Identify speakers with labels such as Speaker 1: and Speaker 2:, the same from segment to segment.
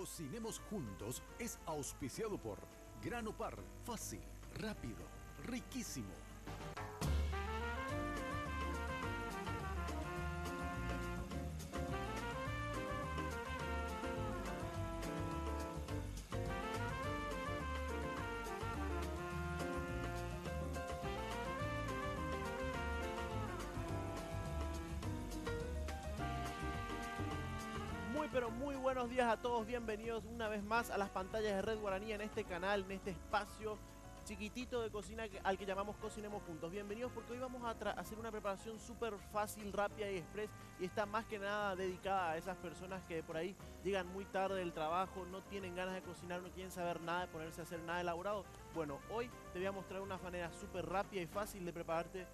Speaker 1: Cocinemos Juntos es auspiciado por Grano Par, fácil, rápido, riquísimo.
Speaker 2: Pero muy buenos días a todos, bienvenidos una vez más a las pantallas de Red Guaraní en este canal, en este espacio chiquitito de cocina al que llamamos Cocinemos Juntos. Bienvenidos porque hoy vamos a hacer una preparación súper fácil, rápida y express, y está más que nada dedicada a esas personas que por ahí llegan muy tarde del trabajo, no tienen ganas de cocinar, no quieren saber nada, de ponerse a hacer nada elaborado. Bueno, hoy te voy a mostrar una manera súper rápida y fácil de prepararte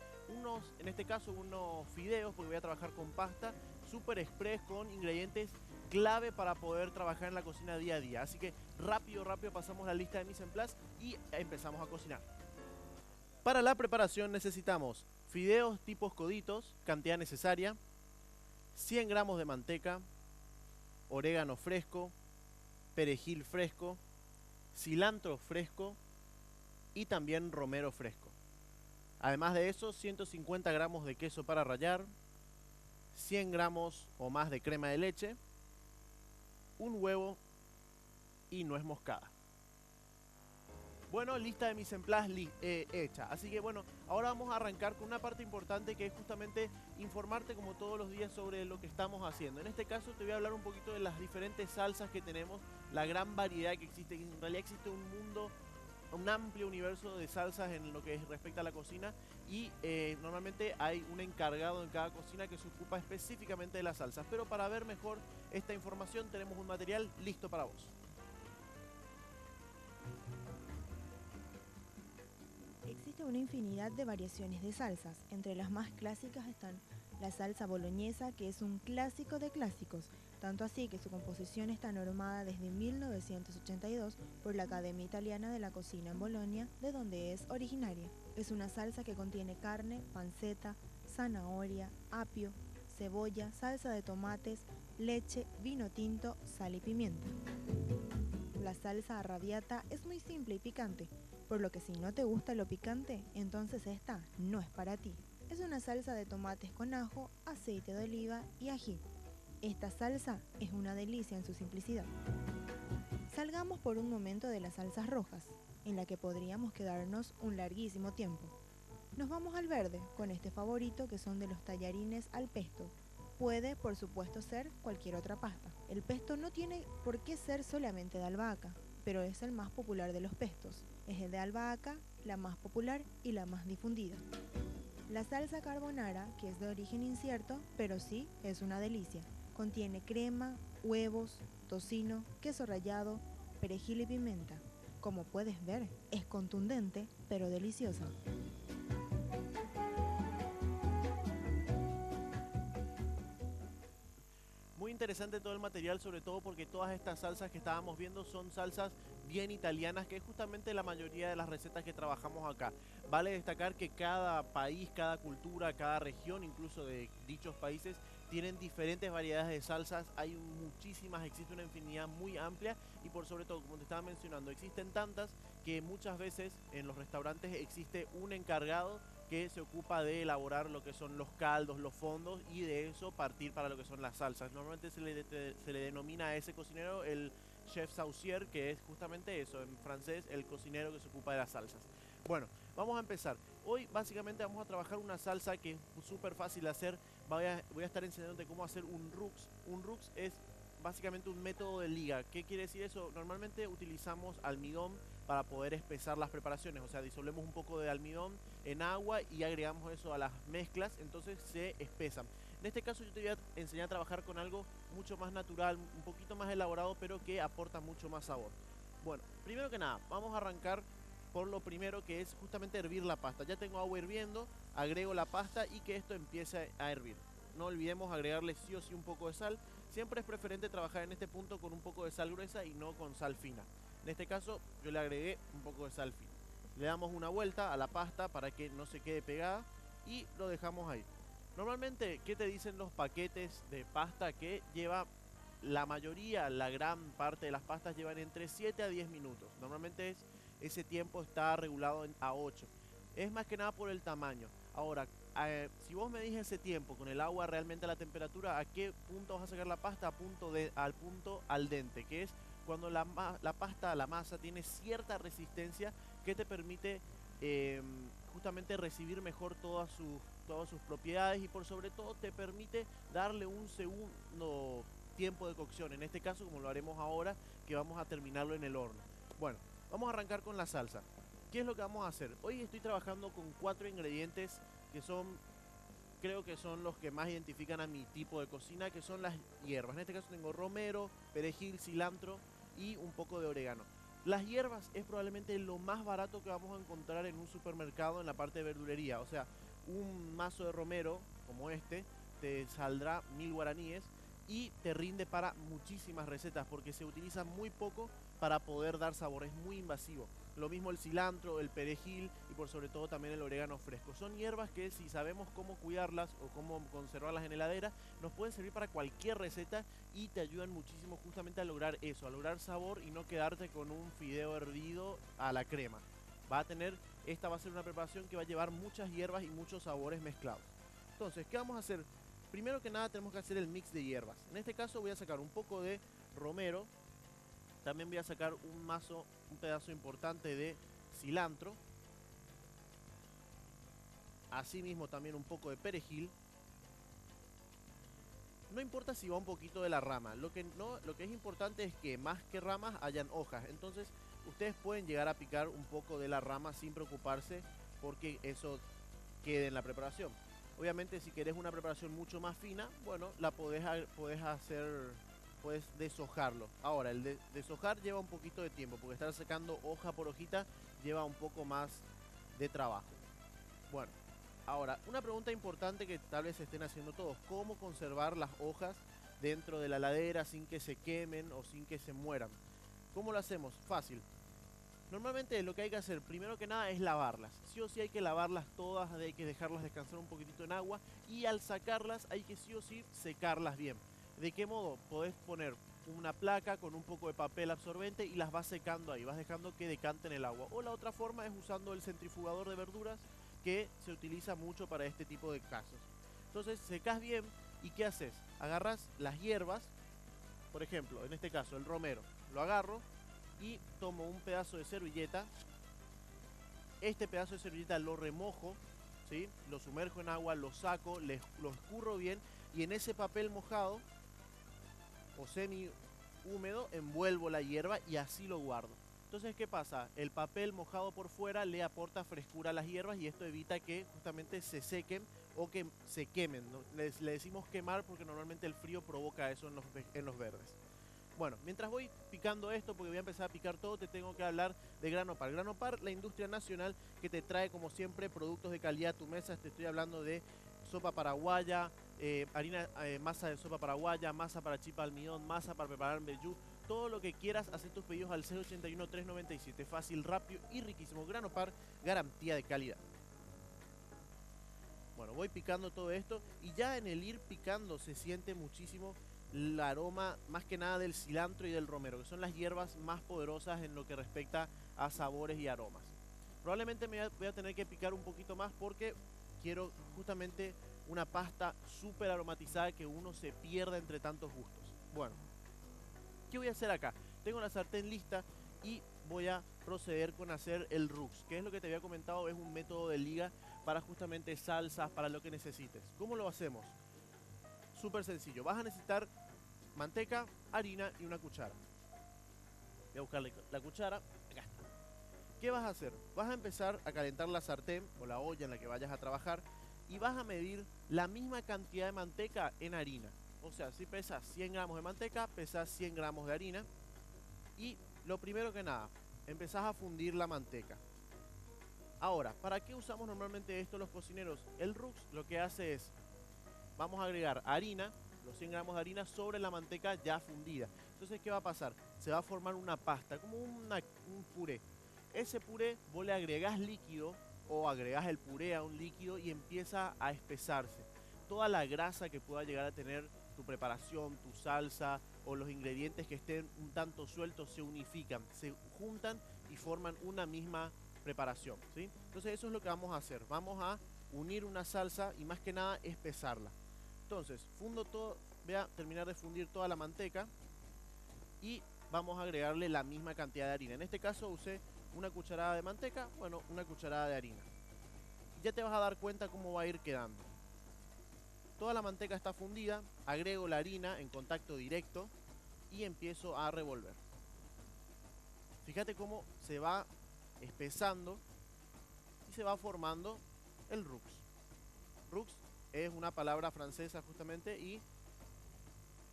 Speaker 2: en este caso unos fideos, porque voy a trabajar con pasta, súper express con ingredientes clave para poder trabajar en la cocina día a día. Así que rápido pasamos la lista de mise en place y empezamos a cocinar. Para la preparación necesitamos fideos tipos coditos, cantidad necesaria, 100 gramos de manteca, orégano fresco, perejil fresco, cilantro fresco y también romero fresco. Además de eso, 150 gramos de queso para rallar, 100 gramos o más de crema de leche, un huevo y nuez moscada. Bueno, lista de mise en place hecha. Así que bueno, ahora vamos a arrancar con una parte importante, que es justamente informarte como todos los días sobre lo que estamos haciendo. En este caso te voy a hablar un poquito de las diferentes salsas que tenemos, la gran variedad que existe. En realidad existe un mundo, un amplio universo de salsas en lo que respecta a la cocina, y normalmente hay un encargado en cada cocina que se ocupa específicamente de las salsas. Pero para ver mejor esta información tenemos un material listo para vos.
Speaker 3: Existe una infinidad de variaciones de salsas. Entre las más clásicas están la salsa boloñesa, que es un clásico de clásicos, tanto así que su composición está normada desde 1982 por la Academia Italiana de la Cocina en Bolonia, de donde es originaria. Es una salsa que contiene carne, panceta, zanahoria, apio, cebolla, salsa de tomates, leche, vino tinto, sal y pimienta. La salsa arrabbiata es muy simple y picante, por lo que si no te gusta lo picante, entonces esta no es para ti. Es una salsa de tomates con ajo, aceite de oliva y ají. Esta salsa es una delicia en su simplicidad. Salgamos por un momento de las salsas rojas, en la que podríamos quedarnos un larguísimo tiempo. Nos vamos al verde, con este favorito que son de los tallarines al pesto. Puede, por supuesto, ser cualquier otra pasta. El pesto no tiene por qué ser solamente de albahaca, pero es el más popular de los pestos. Es el de albahaca, la más popular y la más difundida. La salsa carbonara, que es de origen incierto, pero sí es una delicia. Contiene crema, huevos, tocino, queso rallado, perejil y pimienta. Como puedes ver, es contundente, pero deliciosa.
Speaker 2: Muy interesante todo el material, sobre todo porque todas estas salsas que estábamos viendo son salsas bien italianas, que es justamente la mayoría de las recetas que trabajamos acá. Vale destacar que cada país, cada cultura, cada región, incluso de dichos países, tienen diferentes variedades de salsas. Hay muchísimas, existe una infinidad muy amplia, y por sobre todo, como te estaba mencionando, existen tantas que muchas veces en los restaurantes existe un encargado que se ocupa de elaborar lo que son los caldos, los fondos, y de eso partir para lo que son las salsas. Normalmente se le denomina a ese cocinero el chef saucier, que es justamente eso, en francés, el cocinero que se ocupa de las salsas. Bueno, vamos a empezar. Hoy básicamente vamos a trabajar una salsa que es súper fácil de hacer. Voy a estar enseñándote cómo hacer un rux. Un rux es básicamente un método de liga. ¿Qué quiere decir eso? Normalmente utilizamos almidón para poder espesar las preparaciones, o sea, disolvemos un poco de almidón en agua y agregamos eso a las mezclas, entonces se espesan. En este caso yo te voy a enseñar a trabajar con algo mucho más natural, un poquito más elaborado, pero que aporta mucho más sabor. Bueno, primero que nada, vamos a arrancar por lo primero, que es justamente hervir la pasta. Ya tengo agua hirviendo, agrego la pasta y que esto empiece a hervir. No olvidemos agregarle sí o sí un poco de sal. Siempre es preferente trabajar en este punto con un poco de sal gruesa y no con sal fina. En este caso yo le agregué un poco de sal fina. Le damos una vuelta a la pasta para que no se quede pegada y lo dejamos ahí. Normalmente, ¿qué te dicen los paquetes de pasta? Que lleva la mayoría, la gran parte de las pastas llevan entre 7 a 10 minutos. Normalmente ese tiempo está regulado a 8. Es más que nada por el tamaño. Ahora, si vos medís ese tiempo con el agua realmente a la temperatura, ¿a qué punto vas a sacar la pasta? Al punto al dente, que es cuando la pasta, la masa, tiene cierta resistencia que te permite justamente recibir mejor todas sus propiedades, y por sobre todo te permite darle un segundo tiempo de cocción. En este caso, como lo haremos ahora, que vamos a terminarlo en el horno. Bueno, vamos a arrancar con la salsa. ¿Qué es lo que vamos a hacer? Hoy estoy trabajando con 4 ingredientes que creo que son los que más identifican a mi tipo de cocina, que son las hierbas. En este caso tengo romero, perejil, cilantro y un poco de orégano. Las hierbas es probablemente lo más barato que vamos a encontrar en un supermercado en la parte de verdulería. O sea, un mazo de romero como este te saldrá 1000 guaraníes y te rinde para muchísimas recetas porque se utiliza muy poco para poder dar sabor, es muy invasivo. Lo mismo el cilantro, el perejil y por sobre todo también el orégano fresco. Son hierbas que, si sabemos cómo cuidarlas o cómo conservarlas en heladera, nos pueden servir para cualquier receta y te ayudan muchísimo justamente a lograr eso, a lograr sabor y no quedarte con un fideo hervido a la crema. Esta va a ser una preparación que va a llevar muchas hierbas y muchos sabores mezclados. Entonces, ¿qué vamos a hacer? Primero que nada tenemos que hacer el mix de hierbas. En este caso voy a sacar un poco de romero. También voy a sacar un pedazo importante de cilantro. Asimismo también un poco de perejil. No importa si va un poquito de la rama. Lo que es importante es que más que ramas hayan hojas. Entonces ustedes pueden llegar a picar un poco de la rama sin preocuparse porque eso quede en la preparación. Obviamente si querés una preparación mucho más fina, bueno, la podés deshojarlo. Ahora, el deshojar lleva un poquito de tiempo, porque estar sacando hoja por hojita lleva un poco más de trabajo. Bueno, ahora, una pregunta importante que tal vez estén haciendo todos: ¿cómo conservar las hojas dentro de la heladera sin que se quemen o sin que se mueran? ¿Cómo lo hacemos? Fácil. Normalmente lo que hay que hacer primero que nada es lavarlas. Sí o sí hay que lavarlas todas, hay que dejarlas descansar un poquitito en agua, y al sacarlas hay que sí o sí secarlas bien. ¿De qué modo? Podés poner una placa con un poco de papel absorbente y las vas secando ahí, vas dejando que decanten el agua. O la otra forma es usando el centrifugador de verduras, que se utiliza mucho para este tipo de casos. Entonces secás bien, y ¿qué haces? Agarras las hierbas, por ejemplo, en este caso el romero, lo agarro y tomo un pedazo de servilleta. Este pedazo de servilleta lo remojo, ¿sí? Lo sumerjo en agua, lo saco, lo escurro bien, y en ese papel mojado o semi húmedo envuelvo la hierba y así lo guardo. Entonces, ¿qué pasa? El papel mojado por fuera le aporta frescura a las hierbas y esto evita que justamente se sequen o que se quemen, ¿no? Le decimos quemar porque normalmente el frío provoca eso en los verdes. Bueno, mientras voy picando esto, porque voy a empezar a picar todo, te tengo que hablar de Grano Par. Grano Par, la industria nacional que te trae como siempre productos de calidad a tu mesa. Te estoy hablando de sopa paraguaya, masa de sopa paraguaya, masa para chipa almidón, masa para preparar mbejú. Todo lo que quieras, hacer tus pedidos al 081-397. Fácil, rápido y riquísimo. Grano Par, garantía de calidad. Bueno, voy picando todo esto y ya en el ir picando se siente muchísimo el aroma, más que nada del cilantro y del romero, que son las hierbas más poderosas en lo que respecta a sabores y aromas. Probablemente voy a tener que picar un poquito más porque quiero justamente una pasta súper aromatizada que uno se pierda entre tantos gustos. Bueno, ¿qué voy a hacer acá? Tengo la sartén lista y voy a proceder con hacer el rux, que es lo que te había comentado, es un método de liga para justamente salsas, para lo que necesites. ¿Cómo lo hacemos? Súper sencillo. Vas a necesitar manteca, harina y una cuchara. Voy a buscar la cuchara. Acá está. ¿Qué vas a hacer? Vas a empezar a calentar la sartén o la olla en la que vayas a trabajar y vas a medir la misma cantidad de manteca en harina. O sea, si pesas 100 gramos de manteca, pesas 100 gramos de harina. Y lo primero que nada, empezás a fundir la manteca. Ahora, ¿para qué usamos normalmente esto los cocineros? El rux lo que hace es: vamos a agregar harina, los 100 gramos de harina sobre la manteca ya fundida. Entonces, ¿qué va a pasar? Se va a formar una pasta, como un puré. Ese puré vos le agregás líquido o agregás el puré a un líquido y empieza a espesarse. Toda la grasa que pueda llegar a tener tu preparación, tu salsa o los ingredientes que estén un tanto sueltos se unifican, se juntan y forman una misma preparación, ¿sí? Entonces eso es lo que vamos a hacer. Vamos a unir una salsa y más que nada espesarla. Entonces fundo todo, voy a terminar de fundir toda la manteca y vamos a agregarle la misma cantidad de harina. En este caso usé una cucharada de manteca, bueno, una cucharada de harina. Ya te vas a dar cuenta cómo va a ir quedando. Toda la manteca está fundida, agrego la harina en contacto directo y empiezo a revolver. Fíjate cómo se va espesando y se va formando el roux. Roux es una palabra francesa justamente y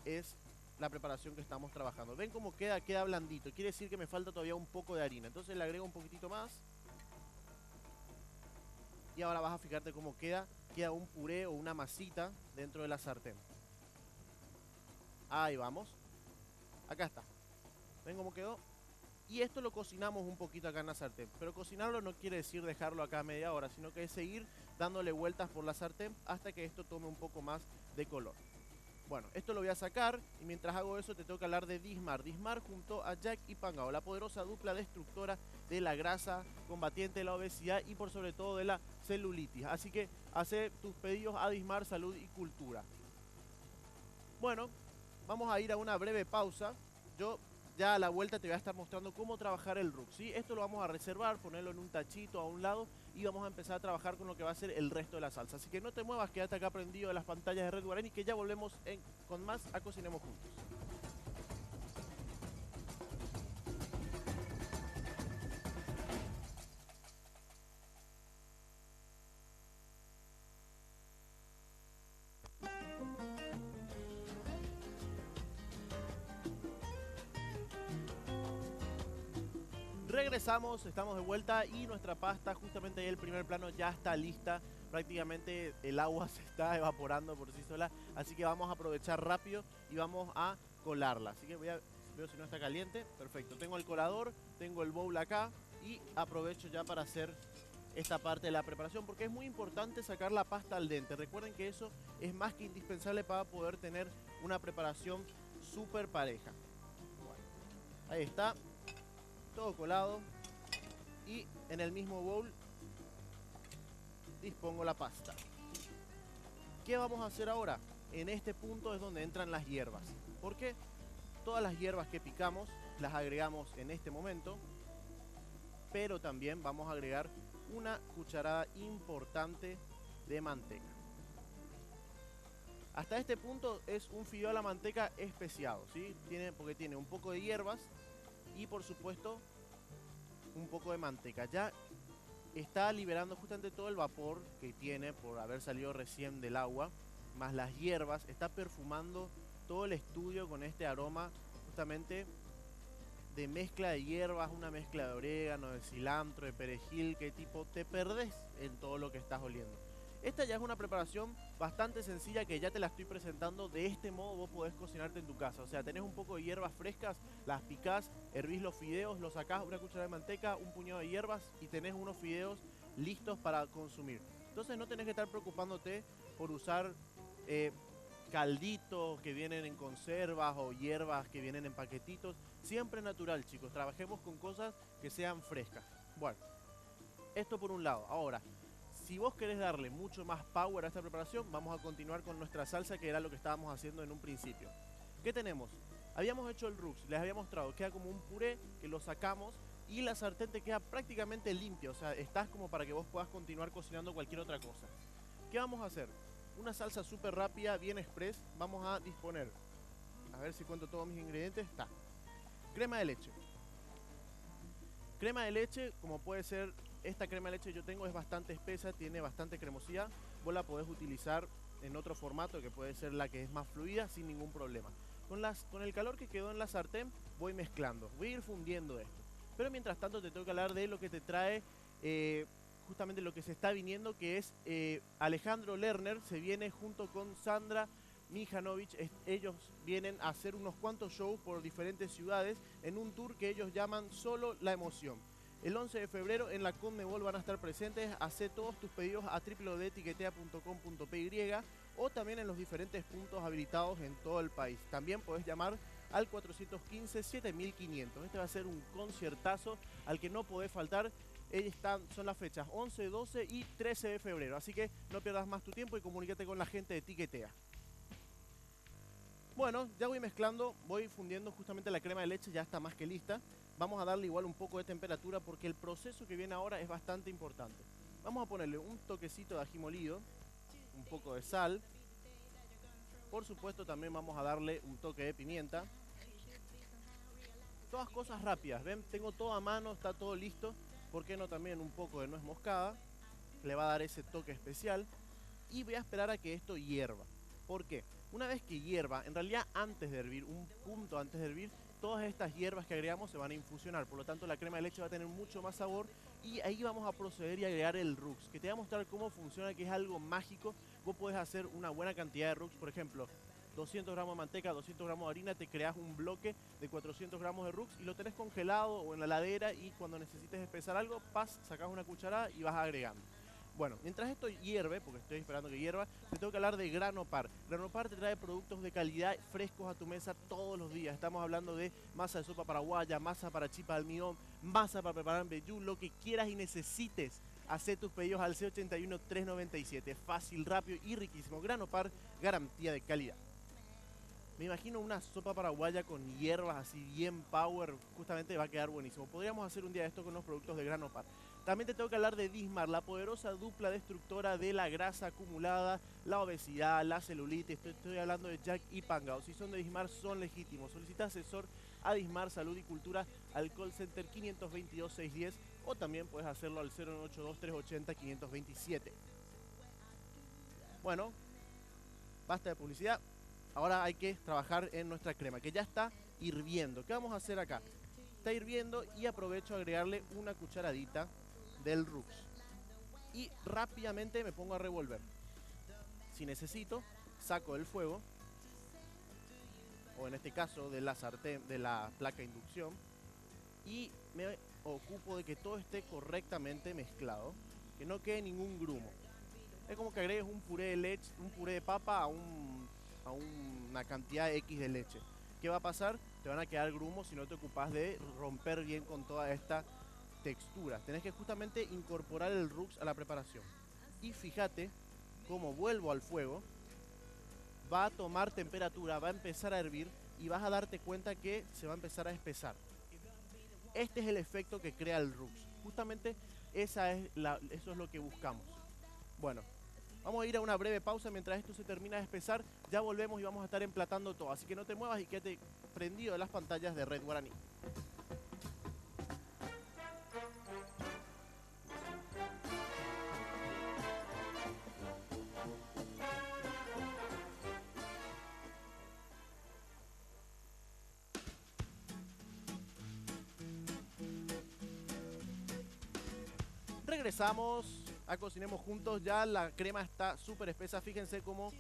Speaker 2: es la preparación que estamos trabajando. ¿Ven cómo queda? Queda blandito. Quiere decir que me falta todavía un poco de harina. Entonces le agrego un poquitito más. Y ahora vas a fijarte cómo queda. Queda un puré o una masita dentro de la sartén. Ahí vamos. Acá está. ¿Ven cómo quedó? Y esto lo cocinamos un poquito acá en la sartén. Pero cocinarlo no quiere decir dejarlo acá media hora, sino que es seguir dándole vueltas por la sartén hasta que esto tome un poco más de color. Bueno, esto lo voy a sacar y mientras hago eso te tengo que hablar de Dismar. Dismar junto a Jack y Pangao, la poderosa dupla destructora de la grasa, combatiente de la obesidad y por sobre todo de la celulitis. Así que hace tus pedidos a Dismar Salud y Cultura. Bueno, vamos a ir a una breve pausa. Yo ya a la vuelta te voy a estar mostrando cómo trabajar el roux, ¿sí? Esto lo vamos a reservar, ponerlo en un tachito a un lado y vamos a empezar a trabajar con lo que va a ser el resto de la salsa. Así que no te muevas, quédate acá prendido de las pantallas de Red Guaraní que ya volvemos con más a Cocinemos Juntos. Regresamos, estamos de vuelta y nuestra pasta, justamente ahí el primer plano, ya está lista. Prácticamente el agua se está evaporando por sí sola, así que vamos a aprovechar rápido y vamos a colarla. Así que veo si no está caliente. Perfecto, tengo el colador, tengo el bowl acá y aprovecho ya para hacer esta parte de la preparación porque es muy importante sacar la pasta al dente. Recuerden que eso es más que indispensable para poder tener una preparación súper pareja. Bueno, ahí está. Todo colado y en el mismo bowl dispongo la pasta. ¿Qué vamos a hacer ahora? En este punto es donde entran las hierbas. Porque todas las hierbas que picamos las agregamos en este momento, pero también vamos a agregar una cucharada importante de manteca. Hasta este punto es un fideo a la manteca especiado, ¿sí? Porque tiene un poco de hierbas y por supuesto un poco de manteca. Ya está liberando justamente todo el vapor que tiene por haber salido recién del agua, más las hierbas. Está perfumando todo el estudio con este aroma justamente de mezcla de hierbas, una mezcla de orégano, de cilantro, de perejil, que tipo te perdés en todo lo que estás oliendo. Esta ya es una preparación bastante sencilla que ya te la estoy presentando. De este modo vos podés cocinarte en tu casa. O sea, tenés un poco de hierbas frescas, las picás, hervís los fideos, los sacás, una cucharada de manteca, un puñado de hierbas y tenés unos fideos listos para consumir. Entonces no tenés que estar preocupándote por usar calditos que vienen en conservas o hierbas que vienen en paquetitos. Siempre natural, chicos. Trabajemos con cosas que sean frescas. Bueno, esto por un lado. Ahora, si vos querés darle mucho más power a esta preparación, vamos a continuar con nuestra salsa, que era lo que estábamos haciendo en un principio. ¿Qué tenemos? Habíamos hecho el roux, les había mostrado, queda como un puré que lo sacamos y la sartén te queda prácticamente limpia, o sea, estás como para que vos puedas continuar cocinando cualquier otra cosa. ¿Qué vamos a hacer? Una salsa súper rápida, bien express. Vamos a disponer, a ver si cuento todos mis ingredientes. Está. Crema de leche. Crema de leche, como puede ser esta crema de leche que yo tengo, es bastante espesa, tiene bastante cremosidad. Vos la podés utilizar en otro formato que puede ser la que es más fluida sin ningún problema. Con el calor que quedó en la sartén voy mezclando, voy a ir fundiendo esto. Pero mientras tanto te tengo que hablar de lo que te trae justamente lo que se está viniendo, que es Alejandro Lerner. Se viene junto con Sandra Mijanovic. Ellos vienen a hacer unos cuantos shows por diferentes ciudades en un tour que ellos llaman Solo la Emoción. El 11 de febrero en la Conmebol van a estar presentes. Hacé todos tus pedidos a www.etiquetea.com.py o también en los diferentes puntos habilitados en todo el país. También podés llamar al 415-7500. Este va a ser un conciertazo al que no podés faltar. Son las fechas 11, 12 y 13 de febrero. Así que no pierdas más tu tiempo y comunícate con la gente de Tiquetea. Bueno, ya voy mezclando, voy fundiendo justamente la crema de leche, ya está más que lista. Vamos a darle igual un poco de temperatura porque el proceso que viene ahora es bastante importante. Vamos a ponerle un toquecito de ají molido, un poco de sal. Por supuesto también vamos a darle un toque de pimienta. Todas cosas rápidas, ven, tengo todo a mano, está todo listo. ¿Por qué no también un poco de nuez moscada? Le va a dar ese toque especial. Y voy a esperar a que esto hierva. ¿Por qué? Una vez que hierva, en realidad antes de hervir, un punto antes de hervir, todas estas hierbas que agregamos se van a infusionar. Por lo tanto, la crema de leche va a tener mucho más sabor. Y ahí vamos a proceder y agregar el Rux, que te va a mostrar cómo funciona, que es algo mágico. Vos podés hacer una buena cantidad de Rux, por ejemplo, 200 gramos de manteca, 200 gramos de harina, te creas un bloque de 400 gramos de Rux y lo tenés congelado o en la heladera, y cuando necesites espesar algo, sacás una cucharada y vas agregando. Bueno, mientras esto hierve, porque estoy esperando que hierva, te tengo que hablar de Grano Par. Grano Par te trae productos de calidad frescos a tu mesa todos los días. Estamos hablando de masa de sopa paraguaya, masa para chipa de almidón, masa para preparar mbejú, lo que quieras y necesites. Hacé tus pedidos al C81 397. Fácil, rápido y riquísimo. Grano Par, garantía de calidad. Me imagino una sopa paraguaya con hierbas así bien power, justamente va a quedar buenísimo. Podríamos hacer un día esto con los productos de Grano Par. También te tengo que hablar de Dismar, la poderosa dupla destructora de la grasa acumulada, la obesidad, la celulitis. Estoy hablando de Jack y Pangao. Si son de Dismar, son legítimos. Solicita asesor a Dismar Salud y Cultura al call center 522-610 o también puedes hacerlo al 082-380-527. Bueno, basta de publicidad. Ahora hay que trabajar en nuestra crema, que ya está hirviendo. ¿Qué vamos a hacer acá? Está hirviendo y aprovecho a agregarle una cucharadita del Rux. Y rápidamente me pongo a revolver. Si necesito, saco del fuego, o en este caso de la sartén, de la placa de inducción, y me ocupo de que todo esté correctamente mezclado, que no quede ningún grumo. Es como que agregues un puré de leche, un puré de papa a una cantidad X de leche. ¿Qué va a pasar? Te van a quedar grumos si no te ocupas de romper bien con toda esta textura. Tenés que justamente incorporar el Rux a la preparación. Y fíjate cómo vuelvo al fuego, va a tomar temperatura, va a empezar a hervir y vas a darte cuenta que se va a empezar a espesar. Este es el efecto que crea el Rux. Justamente eso es lo que buscamos. Bueno, vamos a ir a una breve pausa mientras esto se termina de espesar. Ya volvemos y vamos a estar emplatando todo. Así que no te muevas y quédate prendido de las pantallas de Red Guaraní. Regresamos a Cocinemos Juntos. Ya la crema está súper espesa. Fíjense cómo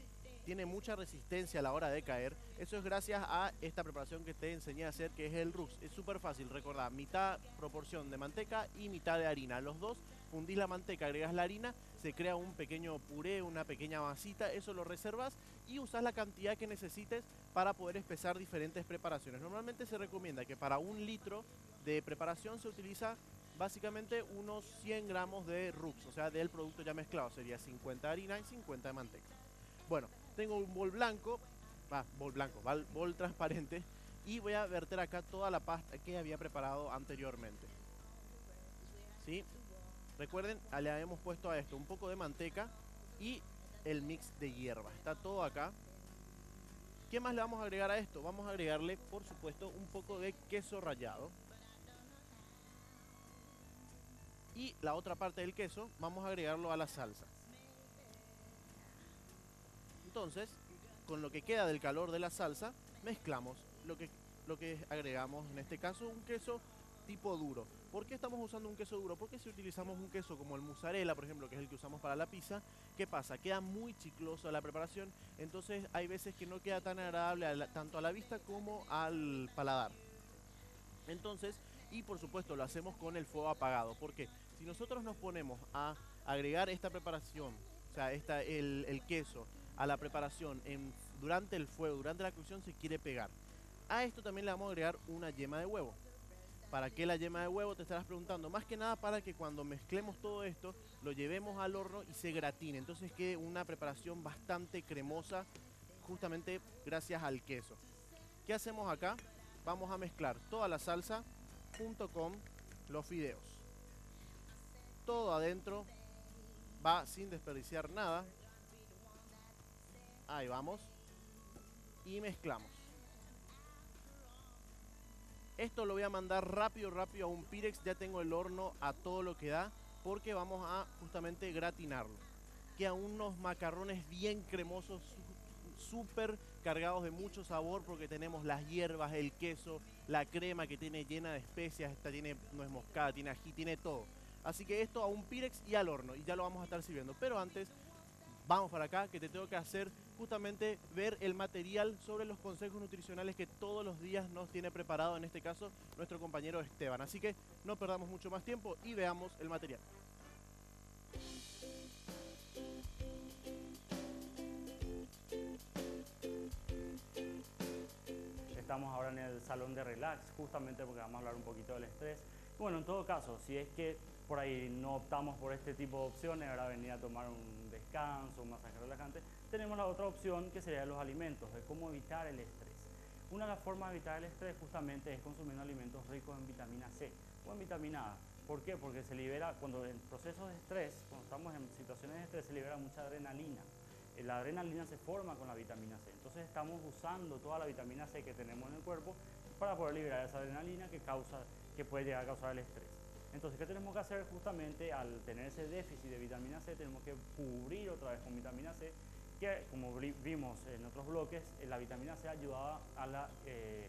Speaker 2: tiene mucha resistencia a la hora de caer. Eso es gracias a esta preparación que te enseñé a hacer, que es el Rux. Es súper fácil, recordad, mitad proporción de manteca y mitad de harina. Los dos, fundís la manteca, agregas la harina, se crea un pequeño puré, una pequeña masita, eso lo reservas y usás la cantidad que necesites para poder espesar diferentes preparaciones. Normalmente se recomienda que para 1 litro de preparación se utiliza básicamente unos 100 gramos de Rux, o sea, del producto ya mezclado. Sería 50 de harina y 50 de manteca. Bueno, tengo un bol blanco, bol transparente, y voy a verter acá toda la pasta que había preparado anteriormente. ¿Sí? Recuerden, le habíamos puesto a esto un poco de manteca y el mix de hierbas. Está todo acá. ¿Qué más le vamos a agregar a esto? Vamos a agregarle, por supuesto, un poco de queso rallado. Y la otra parte del queso vamos a agregarlo a la salsa. Entonces, con lo que queda del calor de la salsa, mezclamos lo que agregamos, en este caso un queso tipo duro. ¿Por qué estamos usando un queso duro? Porque si utilizamos un queso como el mozzarella, por ejemplo, que es el que usamos para la pizza, ¿qué pasa? Queda muy chicloso la preparación, entonces hay veces que no queda tan agradable tanto a la vista como al paladar. Entonces, y por supuesto lo hacemos con el fuego apagado. ¿Por qué? Si nosotros nos ponemos a agregar esta preparación, o sea, el queso a la preparación durante el fuego, durante la cocción, se quiere pegar. A esto también le vamos a agregar una yema de huevo. ¿Para qué la yema de huevo? Te estarás preguntando. Más que nada para que cuando mezclemos todo esto, lo llevemos al horno y se gratine. Entonces quede una preparación bastante cremosa, justamente gracias al queso. ¿Qué hacemos acá? Vamos a mezclar toda la salsa junto con los fideos. Todo adentro, va sin desperdiciar nada. Ahí vamos. Y mezclamos. Esto lo voy a mandar rápido a un Pyrex. Ya tengo el horno a todo lo que da, porque vamos a justamente gratinarlo. Quedan unos macarrones bien cremosos, súper cargados de mucho sabor, porque tenemos las hierbas, el queso, la crema que tiene llena de especias, esta tiene nuez moscada, tiene ají, tiene todo. Así que esto a un Pyrex y al horno, y ya lo vamos a estar sirviendo. Pero antes, vamos para acá, que te tengo que hacer justamente ver el material sobre los consejos nutricionales que todos los días nos tiene preparado, en este caso, nuestro compañero Esteban. Así que no perdamos mucho más tiempo y veamos el material.
Speaker 4: Estamos ahora en el salón de relax, justamente porque vamos a hablar un poquito del estrés. Bueno, en todo caso, si es que por ahí no optamos por este tipo de opciones, ahora venir a tomar un descanso, un masaje relajante, tenemos la otra opción que sería los alimentos, de cómo evitar el estrés. Una de las formas de evitar el estrés justamente es consumiendo alimentos ricos en vitamina C o en vitamina A. ¿Por qué? Porque se libera, cuando en procesos de estrés, cuando estamos en situaciones de estrés, se libera mucha adrenalina. La adrenalina se forma con la vitamina C, entonces estamos usando toda la vitamina C que tenemos en el cuerpo para poder liberar esa adrenalina que puede llegar a causar el estrés. Entonces, ¿qué tenemos que hacer? Justamente al tener ese déficit de vitamina C, tenemos que cubrir otra vez con vitamina C, que como vimos en otros bloques, la vitamina C ayudaba a la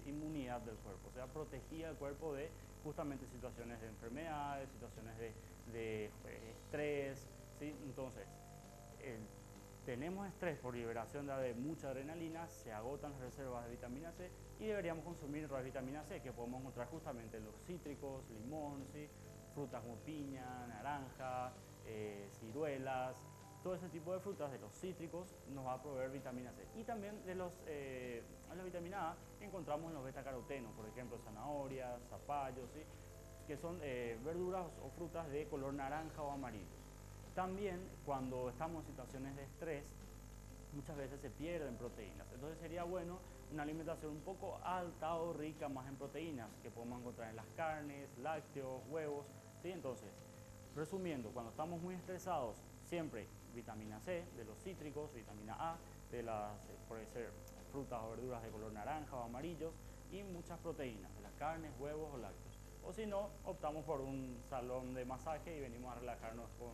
Speaker 4: inmunidad del cuerpo, o sea, protegía el cuerpo de justamente situaciones de enfermedades, situaciones de estrés, ¿sí? Entonces, tenemos estrés por liberación de mucha adrenalina, se agotan las reservas de vitamina C y deberíamos consumir otra vitamina C que podemos encontrar justamente en los cítricos, limón, ¿sí? Frutas como piña, naranja, ciruelas, todo ese tipo de frutas de los cítricos nos va a proveer vitamina C. Y también de la vitamina A encontramos en los betacarotenos, por ejemplo zanahorias, zapallos, ¿sí? Que son verduras o frutas de color naranja o amarillo. También cuando estamos en situaciones de estrés, muchas veces se pierden proteínas. Entonces sería bueno una alimentación un poco alta o rica más en proteínas que podemos encontrar en las carnes, lácteos, huevos, ¿sí? Entonces, resumiendo, cuando estamos muy estresados, siempre vitamina C de los cítricos, vitamina A de las, puede ser frutas o verduras de color naranja o amarillos, y muchas proteínas de las carnes, huevos o lácteos. O si no, optamos por un salón de masaje y venimos a relajarnos con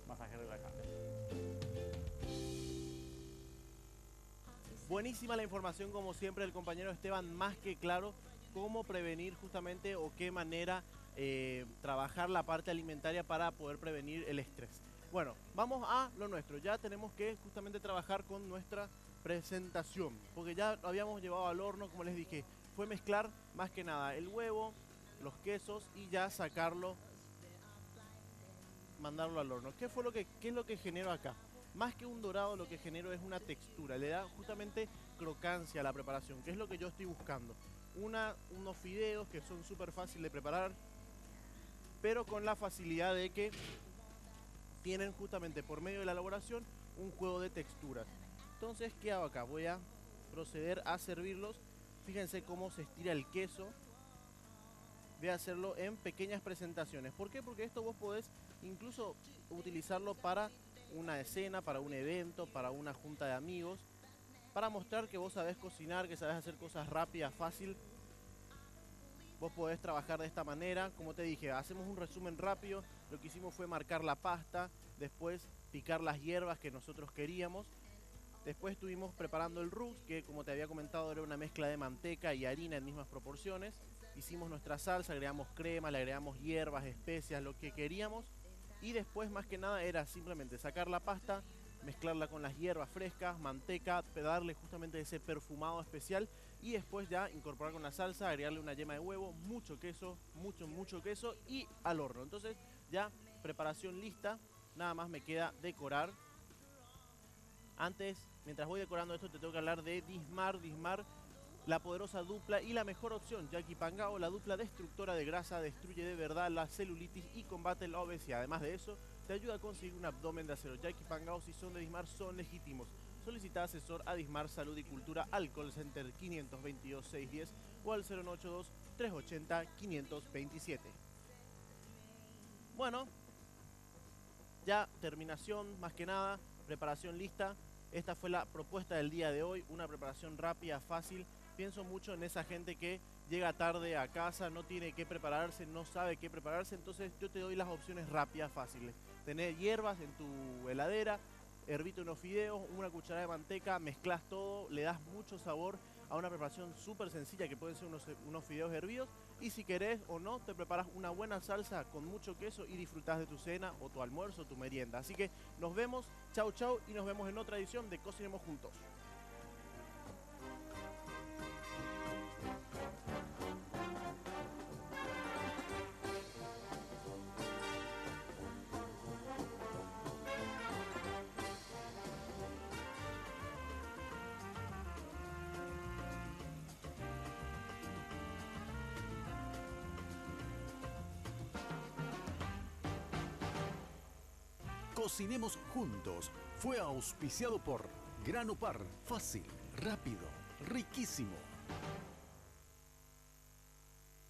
Speaker 4: masaje relajante.
Speaker 2: Buenísima la información, como siempre, del compañero Esteban, más que claro cómo prevenir justamente o qué manera trabajar la parte alimentaria para poder prevenir el estrés. Bueno, vamos a lo nuestro. Ya tenemos que justamente trabajar con nuestra presentación, porque ya lo habíamos llevado al horno, como les dije, fue mezclar más que nada el huevo, los quesos y ya sacarlo, mandarlo al horno. ¿Qué es lo que genero acá? Más que un dorado, lo que genero es una textura, le da justamente crocancia a la preparación, que es lo que yo estoy buscando. Unos fideos que son súper fáciles de preparar, pero con la facilidad de que tienen justamente por medio de la elaboración un juego de texturas. Entonces, ¿qué hago acá? Voy a proceder a servirlos. Fíjense cómo se estira el queso. Voy a hacerlo en pequeñas presentaciones. ¿Por qué? Porque esto vos podés incluso utilizarlo para una escena, para un evento, para una junta de amigos, para mostrar que vos sabés cocinar, que sabés hacer cosas rápidas, fácil. Vos podés trabajar de esta manera. Como te dije, hacemos un resumen rápido. Lo que hicimos fue marcar la pasta, después picar las hierbas que nosotros queríamos. Después estuvimos preparando el roux, que como te había comentado era una mezcla de manteca y harina en mismas proporciones. Hicimos nuestra salsa, agregamos crema, le agregamos hierbas, especias, lo que queríamos. Y después más que nada era simplemente sacar la pasta, mezclarla con las hierbas frescas, manteca, darle justamente ese perfumado especial y después ya incorporar con la salsa, agregarle una yema de huevo, mucho queso, mucho queso y al horno. Entonces ya preparación lista, nada más me queda decorar. Antes, mientras voy decorando esto, te tengo que hablar de Dismar. Dismar la poderosa dupla y la mejor opción, Jackie Pangao, la dupla destructora de grasa, destruye de verdad la celulitis y combate la obesidad. Además de eso, te ayuda a conseguir un abdomen de acero. Jackie Pangao, si son de Dismar, son legítimos. Solicita asesor a Dismar Salud y Cultura al call center 522-610 o al 092-380-527. Bueno, ya terminación, más que nada, preparación lista. Esta fue la propuesta del día de hoy, una preparación rápida, fácil. Pienso mucho en esa gente que llega tarde a casa, no tiene que prepararse, no sabe qué prepararse, entonces yo te doy las opciones rápidas, fáciles. Tenés hierbas en tu heladera, hervite unos fideos, una cucharada de manteca, mezclas todo, le das mucho sabor a una preparación súper sencilla que pueden ser unos fideos hervidos, y si querés o no, te preparas una buena salsa con mucho queso y disfrutás de tu cena o tu almuerzo o tu merienda. Así que nos vemos, chau chau, y nos vemos en otra edición de Cocinemos Juntos.
Speaker 1: Cocinemos Juntos fue auspiciado por Grano Par, fácil, rápido, riquísimo.